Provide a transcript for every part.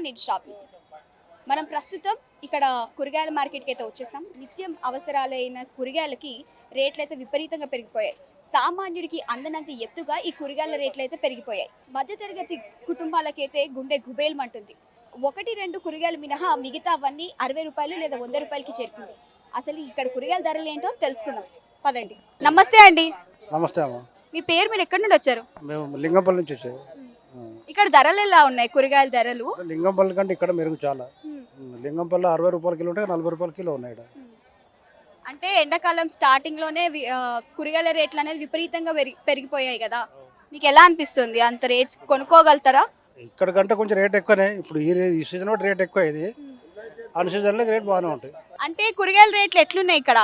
నేను శ్రావ్ని. మనం ప్రస్తుతం ఇక్కడ కూరగాయల మార్కెట్కి అయితే వచ్చేసాం. నిత్యం అవసరాలైన కూరగాయలకి రేట్లు అయితే విపరీతంగా పెరిగిపోయాయి. సామాన్యుడికి అందనంత ఎత్తుగా ఈ కూరగాయల రేట్లు అయితే పెరిగిపోయాయి. మధ్యతరగతి కుటుంబాలకైతే గుండె గుబేల్మంటుంది. 1-2 కూరగాయలు మినహా మిగతావన్నీ 60 రూపాయలు లేదా 100 రూపాయలకి చేరుకుంది. అసలు ఇక్కడ కూరగాయల ధరలు ఏంటో తెలుసుకుందాం పదండి. నమస్తే అండి. నమస్తే అమ్మ. మీ పేరు, మీరు ఎక్కడి నుండి వచ్చారు? మేము లింగంపల్లి నుంచి వచ్చాము. ఇక్కడ ధరలు ఎలా ఉన్నాయి? కూరగాయల ధరలు లింగంపల్లి కంటే ఇక్కడ మెరుగు చాలా. లింగంపల్లి 60 రూపాయల కిలో ఉంటే 40 రూపాయల కిలో ఉన్నాయి ఇక్కడ. అంటే ఎండాకాలం స్టార్టింగ్ లోనే కూరగాయల రేట్లు అనేది విపరీతంగా పెరిగిపోయాయి కదా, మీకు ఎలా అనిపిస్తుంది? అంత రేట్స్ కొనుక్కోగలుగుతారా? ఇక్కడ కంటే కొంచెం రేట్ ఎక్కువనే. ఇప్పుడు ఈ సీజన్ కూడా రేట్ ఎక్కువ. ఇది అన్ని సీజన్లో రేట్ బాగానే ఉంటాయి. అంటే కూరగాయల రేట్లు ఎట్లున్నాయి ఇక్కడ?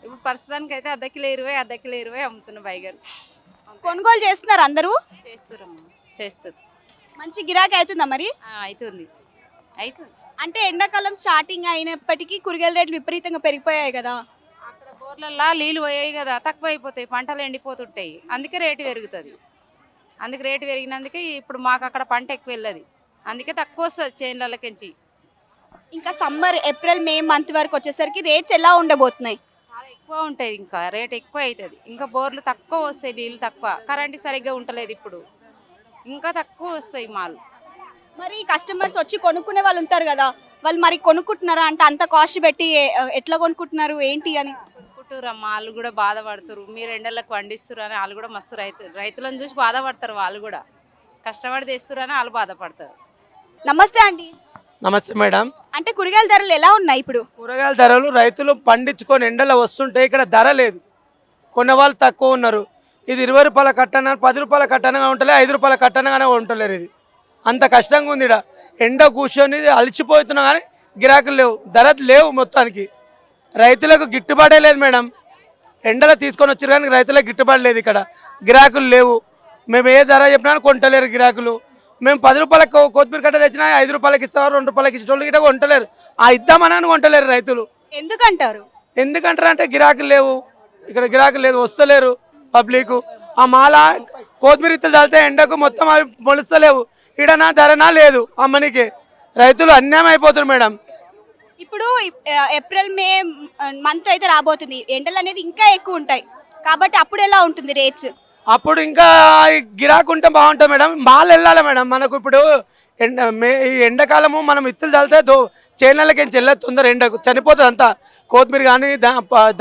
ఇప్పుడు ప్రస్తుతానికి అయితే అర్ధ కిలో 20 అమ్ముతున్న బైగర్. కొనుగోలు చేస్తున్నారు అందరూ? చేస్తారు. మంచి గిరాకీ అవుతుందా మరి? అవుతుంది. అంటే ఎండాకాలం స్టార్టింగ్ అయినప్పటికీ కూరగాయల రేట్లు విపరీతంగా పెరిగిపోయాయి కదా. అక్కడ బోర్లల్లో నీళ్ళు పోయాయి కదా, తక్కువ అయిపోతాయి, పంటలు ఎండిపోతుంటాయి, అందుకే రేటు పెరుగుతుంది. అందుకే రేటు పెరిగినందుకే ఇప్పుడు మాకు అక్కడ పంట ఎక్కువ వెళ్ళదు, అందుకే తక్కువ వస్తుంది చేనులకించి. ఇంకా సమ్మర్ ఏప్రిల్ మే మంత్ వరకు వచ్చేసరికి రేట్స్ ఎలా ఉండబోతున్నాయి? చాలా ఎక్కువ ఉంటుంది, ఇంకా రేట్ ఎక్కువ అవుతుంది. ఇంకా బోర్లు తక్కువ వస్తాయి, నీళ్ళు తక్కువ, కరెంటు సరిగ్గా ఉండలేదు, ఇప్పుడు ఇంకా తక్కువ వస్తాయి మాలు. మరి కస్టమర్స్ వచ్చి కొనుక్కునే వాళ్ళు ఉంటారు కదా, వాళ్ళు మరి కొనుక్కుంటున్నారా? అంటే అంత కాస్ట్ పెట్టి ఎట్లా కొనుక్కుంటున్నారు ఏంటి అని కొనుక్కుంటురమ్మా. వాళ్ళు కూడా బాధపడుతున్నారు, మీరు ఎండలకు పండిస్తున్నారు అని వాళ్ళు కూడా మస్తు రైతులను చూసి బాధపడతారు. వాళ్ళు కూడా కష్టపడి తెస్తున్నారు అని వాళ్ళు బాధపడతారు. నమస్తే అండి. నమస్తే మేడం. అంటే కూరగాయల ధరలు ఎలా ఉన్నాయి ఇప్పుడు? కూరగాయల ధరలు రైతులు పండించుకొని ఎండలో వస్తుంటే ఇక్కడ ధర లేదు, కొన్న వాళ్ళు తక్కువ ఉన్నారు. ఇది 20 రూపాయల కట్టన, 10 రూపాయల కట్టనగా ఉంటలే, 5 రూపాయల కట్టనగానే ఉంటలేరు. ఇది అంత కష్టంగా ఉంది. ఇక్కడ ఎండ కూర్చొని అలసిపోతున్నా కానీ గిరాకులు లేవు, ధర లేవు. మొత్తానికి రైతులకు గిట్టుబాటే లేదు మేడం. ఎండలో తీసుకొని వచ్చారు కానీ రైతులకు గిట్టుబాటు లేదు, ఇక్కడ గిరాకులు లేవు. మేము ఏ ధర చెప్పినా కొంటలేరు గిరాకులు. మేము 10 రూపాయలకు కొత్తిమీర కట్ట తెచ్చినా 5 రూపాయలకి ఇస్తారు, 2 రూపాయలకి ఇచ్చేటోళ్ళు గిట్ట కొంటలేరు. ఆ ఇద్దామని కొంటలేరు రైతులు. ఎందుకంటారు అంటే గిరాకులు లేవు, ఇక్కడ గిరాకులు లేదు, వస్తలేరు పబ్లిక్. ఆ మాల కొత్తిమీర ఇత్తలు చల్లితే ఎండకు మొత్తం అవి మొలుస్తలేవు. ఈడనా ధరనా లేదు అమ్మనికి. రైతులు అన్యాయం అయిపోతున్నారు మేడం. ఇప్పుడు ఏప్రిల్ మే మంత్ అయితే రాబోతుంది, ఎండలు అనేది ఇంకా ఎక్కువ ఉంటాయి కాబట్టి అప్పుడు ఎలా ఉంటుంది రేట్స్? అప్పుడు ఇంకా గిరాకు ఉంటే బాగుంటుంది మేడం. మాల్ వెళ్ళాలి మేడం. మనకు ఇప్పుడు ఈ ఎండాకాలము మనం ఇత్తులు చల్లితే చేనులకి ఏం చెల్లదు, తొందర ఎండకు చనిపోతుంది అంతా. కొత్తిమీర కానీ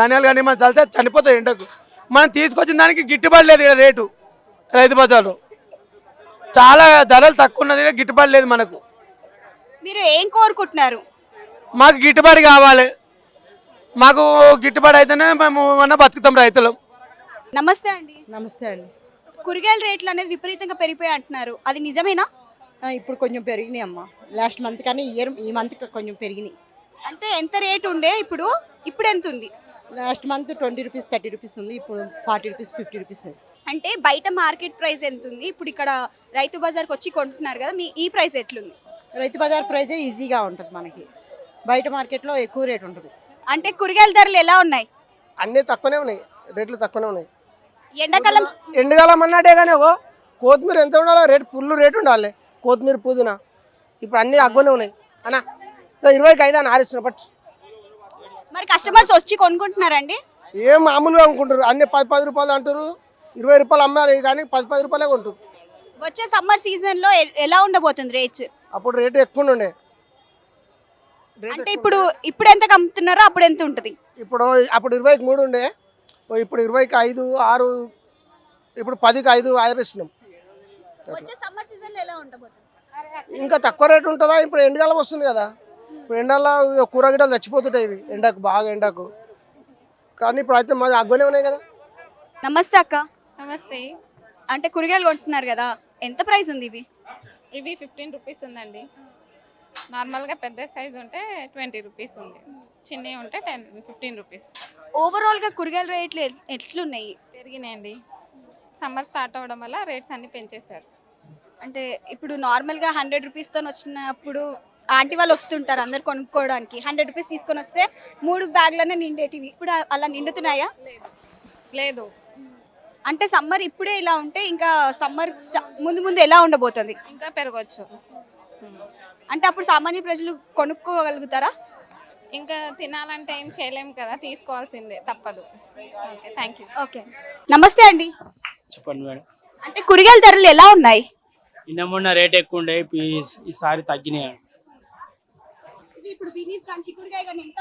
ధనియాలు కానీ మనం చల్లితే చనిపోతుంది ఎండకు. మనం తీసుకొచ్చిన దానికి గిట్టుబాటు లేదు ఇక్కడ రేటు. రైతు బజార్లో చాలా ధరలు తక్కువ ఉన్నది, గిట్టుబాటు లేదు మనకు. మీరు ఏం కోరుకుంటున్నారు? మాకు గిట్టుబాటు కావాలి. మాకు గిట్టుబాటు అయితేనే మేము ఏమన్నా బతుకుతాం రైతులు. నమస్తే అండి. నమస్తే అండి. కూరగాయల రేట్లు అనేది విపరీతంగా పెరిగిపోయి అంటున్నారు, అది నిజమేనా? ఇప్పుడు కొంచెం పెరిగినాయి అమ్మ. లాస్ట్ మంత్ కానీ ఈ మంత్ కొంచెం పెరిగినాయి. అంటే ఎంత రేట్ ఉండే ఇప్పుడు ఎంత ఉంది? లాస్ట్ మంత్ 20 రూపీస్ 30 రూపీస్ ఉంది, ఇప్పుడు 40 రూపీస్ 50 రూపీస్. అంటే బయట మార్కెట్ ప్రైస్ ఎంత ఉంది? ఇప్పుడు ఇక్కడ రైతు బజార్కి వచ్చి కొంటున్నారు కదా, మీ ఈ ప్రైస్ ఎట్లుంది? రైతు బజార్ ప్రైజే ఈజీగా ఉంటుంది మనకి, బయట మార్కెట్లో ఎక్కువ రేట్ ఉంటుంది. అంటే కూరగాయల ధరలు ఎలా ఉన్నాయి? అన్నీ తక్కువనే ఉన్నాయి, రేట్లు తక్కువనే ఉన్నాయి. ఎండాకాలం అన్నట్టే కానీ కొత్తిమీర ఎంత ఉండాలో రేటు ఫుల్ రేటు ఉండాలి. కొత్తిమీర పుదీనా ఇప్పుడు అన్నీ అగ్గునే ఉన్నాయి అన్న. 20కి 5 అని ఆరిస్తున్నా. బట్ మరి కస్టమర్స్ వచ్చి కొనుక్కుంటున్నారండి? ఏం మామూలుగా అనుకుంటారు, అన్ని 10 రూపాయలు అంటారు, 20 రూపాయలు అమ్మాలి కానీ 10 రూపాయలే కొంటారు. వచ్చే సమ్మర్ సీజన్ లో ఎలా ఉండబోతుంది రేట్స్? అప్పుడు రేటు ఎక్కువ ఉండే. అంటే ఇప్పుడు ఎంత అమ్ముతున్నారో అప్పుడు ఎంత ఉంటుంది? అప్పుడు 20కి 3 ఉండే, ఇప్పుడు 20కి 5 6, ఇప్పుడు 10కి 5 ఆరిస్తున్నాం. వచ్చే సమ్మర్ సీజన్ లో ఎలా ఉండబోతుంది? ఇంకా తక్కువ రేటు ఉంటుందా? ఇప్పుడు ఎండాకాలం వస్తుంది కదా, ఇప్పుడు ఎండల్లో కూరగాయలు చచ్చిపోతుంటాయి ఇవి ఎండకు, బాగా ఎండకు. కానీ ఇప్పుడు అయితే మాది అగ్గునే ఉన్నాయి కదా. నమస్తే అక్క. నమస్తే. అంటే కూరగాయలు కొంటున్నారు కదా, ఎంత ప్రైస్ ఉంది ఇవి? ఇవి 15 రూపీస్ ఉందండి. నార్మల్గా పెద్ద సైజు ఉంటే 20 రూపీస్ ఉంది, చిన్నవి ఉంటే 15 రూపీస్. ఓవరాల్గా కూరగాయల రేట్లు ఎట్లున్నాయి? పెరిగినాయండి. సమ్మర్ స్టార్ట్ అవ్వడం వల్ల రేట్స్ అన్నీ పెంచేశారు. అంటే ఇప్పుడు నార్మల్గా 100 రూపీస్తో వచ్చినప్పుడు ఆంటీ వాళ్ళు వస్తుంటారు అందరు కొనుక్కోవడానికి, 100 రూపీస్ తీసుకొని వస్తే 3 బ్యాగ్లనే నిండేటివి, ఇప్పుడు అలా నిండుతున్నాయా? లేదు. అంటే సమ్మర్ ఇప్పుడే ఇలా ఉంటే ఇంకా సమ్మర్ ముందు ఎలా ఉండబోతుంది? ఇంకా పెరగవచ్చు. అంటే అప్పుడు సామాన్య ప్రజలు కొనుక్కోగలుగుతారా? ఇంకా తినాలంటే ఏం చేయలేం కదా, తీసుకోవాల్సిందే, తప్పదు. Okay, thank you. ఓకే, నమస్తే అండి. చెప్పండి మేడం. అంటే కూరగాయల ధరలు ఎలా ఉన్నాయి? నిన్న మొన్న రేట్ ఎక్కువ ఉండే, ఈసారి తగ్గినాయి. ఇప్పుడు బీనీస్ కానీ చిక్కుడుకాయ కానీ ఎంత?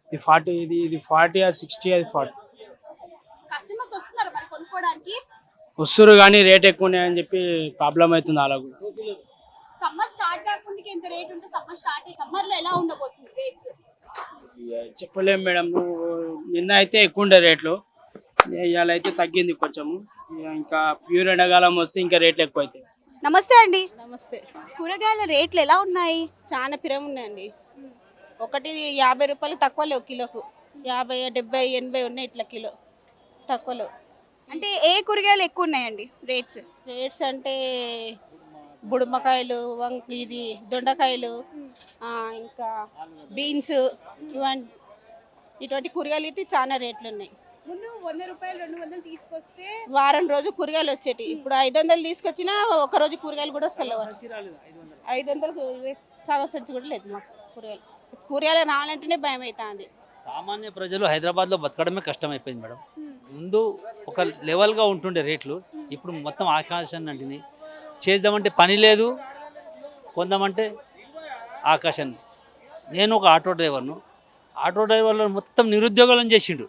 ఇది 40, ఇది 40 or 60, అది 40. కస్టమర్స్ వస్తున్నారు మరి కొనుక్కోవడానికి? వస్తురు కానీ రేట్ ఎక్కువ ఉన్నాయని చెప్పి ప్రాబ్లం అవుతుంది అలా కూడా. సమ్మర్ స్టార్ట్ కాకముందుకి ఎంత రేట్ ఉంటే సమ్మర్ లో ఎలా ఉండబోతుంది రేట్స్? ఇక చెప్పలేము మేడం. నిన్న అయితే ఎక్కువ ఉండే రేట్లు, ఇవాళ అయితే తగ్గింది కొంచెము. ఇంకా ప్యూర్ ఎండాకాలం వస్తే ఇంకా రేట్లు ఎక్కువ అవుతాయి. నమస్తే అండి. నమస్తే. కూరగాయల రేట్లు ఎలా ఉన్నాయి? చాలా పిరం ఉన్నాయండి. ఒకటి 50 రూపాయలు తక్కువ లేవు కిలోకు, 50, 70, 80 ఉన్నాయి ఇట్లా కిలో తక్కువలో. అంటే ఏ కూరగాయలు ఎక్కువ ఉన్నాయండి రేట్స్? రేట్స్ అంటే బుడుమకాయలు, ఇది దొండకాయలు, ఇంకా బీన్స్, ఇటువంటి కూరగాయలు ఇటు చాలా రేట్లు ఉన్నాయి. ముందు 100 రూపాయలు 200 తీసుకొస్తే వారం రోజు కూరగాయలు వచ్చేటి, ఇప్పుడు 500 తీసుకొచ్చినా ఒక రోజు కూరగాయలు కూడా వస్తలేవు. 500 సగం సంచి కూడా లేదు మాకు. కూరగాయలు రావాలంటేనే భయం అవుతుంది. సామాన్య ప్రజలు హైదరాబాద్లో బతకడమే కష్టమైపోయింది మేడం. ముందు ఒక లెవెల్గా ఉంటుండే రేట్లు, ఇప్పుడు మొత్తం ఆకాశాన్ని అంటినాయి. చేద్దామంటే పని లేదు, కొందామంటే ఆకాశాన్ని. నేను ఒక ఆటో డ్రైవర్ను. ఆటో డ్రైవర్లు మొత్తం నిరుద్యోగులను చేసిండు.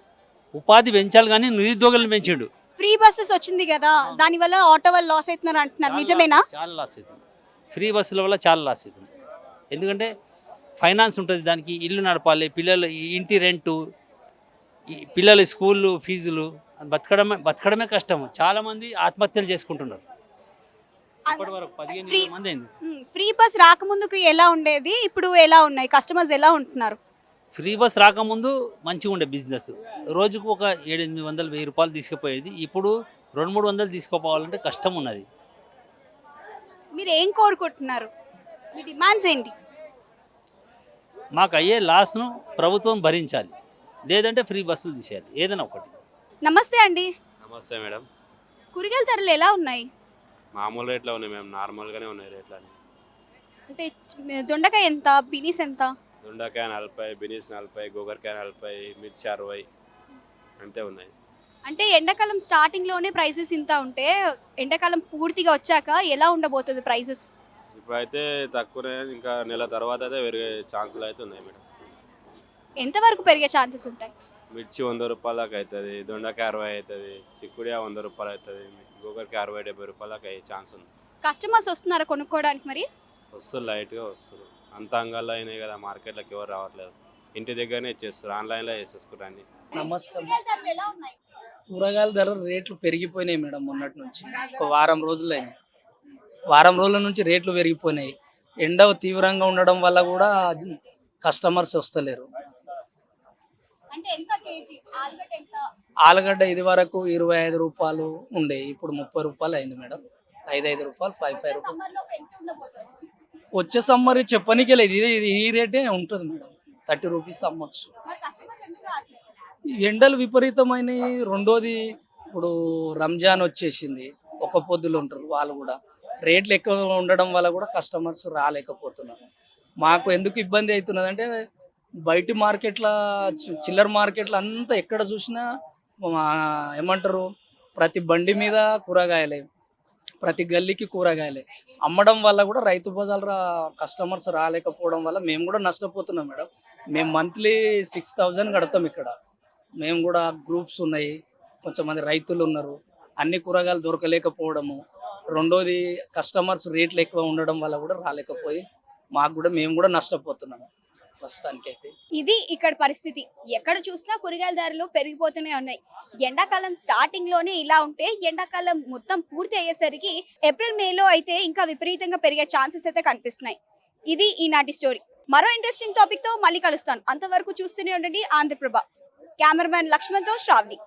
ఉపాధి పెంచాలి కానీ నిరుద్యోగులను పెంచిండు. ఫ్రీ బస్సెస్ వచ్చింది కదా, దాని వల్ల ఆటో వాళ్ళు లాస్ అవుతున్నారు అంటున్నారు, నిజమేనా? చాలా లాస్ అవుతుంది. ఫ్రీ బస్సుల వల్ల చాలా లాస్ అవుతుంది. ఎందుకంటే ఫైనాన్స్ ఉంటుంది, దానికి ఇల్లు నడపాలి, పిల్లలు ఇంటి రెంటు, పిల్లల స్కూళ్ళు ఫీజులు, బతకడమే కష్టం. చాలామంది ఆత్మహత్యలు చేసుకుంటున్నారు. ఇప్పటి వరకు 15 మంది అయింది. ఫ్రీ బస్ రాకముందుకు ఎలా ఉండేది, ఇప్పుడు ఎలా ఉన్నాయి, కస్టమర్స్ ఎలా ఉంటున్నారు? ఫ్రీ బస్ రాకముందు మంచిగా ఉండే బిజినెస్, రోజుకు ఒక 700-800, 1000 రూపాయలు తీసుకుపోయేది. ఇప్పుడు 200-300 తీసుకుపోవాలంటే కష్టం ఉన్నది. మీరు ఏం కోరుకుంటున్నారు, మీ డిమాండ్స్ ఏంటి? మాకు అయ్యే లాస్ను ప్రభుత్వం భరించాలి, లేదంటే ఫ్రీ బస్సులు తీసేయాలి, ఏదైనా ఒకటి. నమస్తే అండి. నమస్తే మేడం. కూరగాయల ధరలు ఎలా ఉన్నాయి? మామూలు రేట్లో ఉన్నాయి మేము, నార్మల్గానే ఉన్నాయి రేట్లు అన్నీ. అంటే దొండకాయ ఎంత, బీనీస్ ఎంత? దొండకాయ 40, బీనీస్ 40, గోకరకాయ 40, మిర్చి 60 అంతే ఉన్నాయి. అంటే ఎండాకాలం స్టార్టింగ్ లోనే ప్రైసెస్ ఇంత ఉంటే ఎండాకాలం పూర్తిగా వచ్చాక ఎలా ఉండబోతుంది ప్రైసెస్? ఇప్పుడైతే తక్కువనే, ఇంకా నెల తర్వాత అయితే పెరిగే ఛాన్సులు అయితే ఉన్నాయి మేడం. ఎంతవరకు పెరిగే ఛాన్సెస్ ఉంటాయి? మిర్చి 100 రూపాయల దాకా అవుతుంది, దొండకాయ 60 అవుతుంది, చిక్కుడియా 100 రూపాయలు అవుతుంది, గోకరకాయ 60-70 రూపాయల దాకా అయ్యే ఛాన్స్ ఉంది. కస్టమర్స్ వస్తున్నారా కొనుక్కోవడానికి? మరి వస్తారు, లైట్గా వస్తారు. అంత అంగాల్లో అయినాయి కదా, మార్కెట్లోకి ఎవరు రావట్లేదు, ఇంటి దగ్గరనే ఇచ్చేస్తారు, ఆన్లైన్లో చేసేసుకుంటారు అన్ని. నమస్తే. కూరగాయల ధరలు ఎలా ఉన్నాయి? కూరగాయల ధరలు రేట్లు పెరిగిపోయినాయి మేడం. మొన్నటి నుంచి ఒక వారం రోజులైనాయి. వారం రోజుల నుంచి రేట్లు పెరిగిపోయినాయి. ఎండ తీవ్రంగా ఉండడం వల్ల కూడా కస్టమర్స్ వస్తలేరు. అంటే ఎంత కేజీ ఆలుగడ్డ ఎంత? ఆలుగడ్డ ఇది వరకు 25 రూపాయలు ఉండే, ఇప్పుడు 30 రూపాయలు అయింది మేడం. 5 రూపాయలు, 5 రూపాయలు. సమ్మర్ లో ఎంత ఉండబోతుంది? వచ్చే సమ్మర్ చెప్పనీకే లేదు, ఇది ఈ రేటే ఉంటుంది మేడం. 30 రూపీస్ అమ్మొచ్చు. మరి కస్టమర్స్ ఎందుకు రావట్లేదు? ఎండలు విపరీతమైనవి. రెండోది ఇప్పుడు రంజాన్ వచ్చేసింది, ఒక పొద్దులు ఉంటారు వాళ్ళు కూడా. రేట్లు ఎక్కువ ఉండడం వల్ల కూడా కస్టమర్స్ రాలేకపోతున్నారు. మాకు ఎందుకు ఇబ్బంది అవుతున్నది అంటే బయట మార్కెట్ల, చిల్లర మార్కెట్ల అంతా ఎక్కడ చూసినా ఏమంటారు, ప్రతి బండి మీద కూరగాయలే, ప్రతి గల్లీకి కూరగాయలే అమ్మడం వల్ల కూడా రైతు బజార్ల కస్టమర్స్ రాలేకపోవడం వల్ల మేము కూడా నష్టపోతున్నాం మేడం. మేము మంత్లీ 6000 కడతాం ఇక్కడ. మేము కూడా గ్రూప్స్ ఉన్నాయి, కొంచెం మంది రైతులు ఉన్నారు. అన్ని కూరగాయలు దొరకలేకపోవడము, రెండోది కస్టమర్స్ రేట్లు ఎక్కువ ఉండడం వల్ల కూడా రాలేకపోయి మాకు కూడా మేము కూడా నష్టపోతున్నాము ప్రస్తుతానికైతే. ఇది ఇక్కడ పరిస్థితి. ఎక్కడ చూసినా కూరగాయల ధరలు పెరిగిపోతూనే ఉన్నాయి. ఎండాకాలం స్టార్టింగ్ లోనే ఇలా ఉంటే ఎండాకాలం మొత్తం పూర్తి అయ్యేసరికి ఏప్రిల్ మేలో అయితే ఇంకా విపరీతంగా పెరిగే ఛాన్సెస్ అయితే కనిపిస్తున్నాయి. ఇది ఈనాటి స్టోరీ. మరో ఇంట్రెస్టింగ్ టాపిక్ తో మళ్ళీ కలుస్తాను. అంతవరకు చూస్తూనే ఉండండి ఆంధ్రప్రభ. కెమెరామెన్ లక్ష్మణ్ తో శ్రావణి.